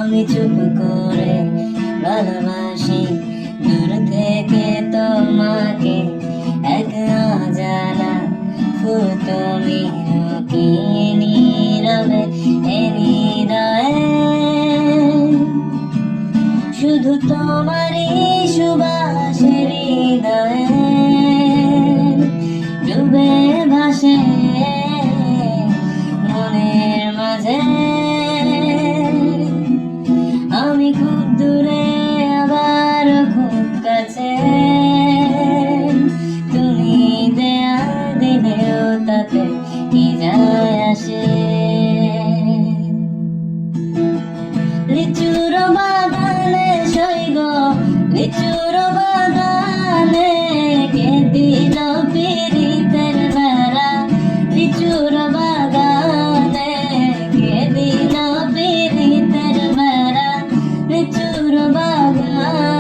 আমি চুপ করে ভালোবাসি দূর থেকে তোমাকে, এক অজানা ফুল তুমি লুকিয়ে নীরবে এ হৃদয়ে, শুধু তোমারই সুবাসে হৃদয়ে ডুবে ভাসে মনের মাঝে। আমি খুব দূরে আবার খুব কাছে, তুমি দেয়া দিলেও তাতে কি যায় আসে। লিচুর বাগানে সইগ, লিচুর বাগানে কে দিল পিরিতের বেড়া, লিচুর বাগানে কে দিল পিরিতের বেড়া, লিচুর বাগান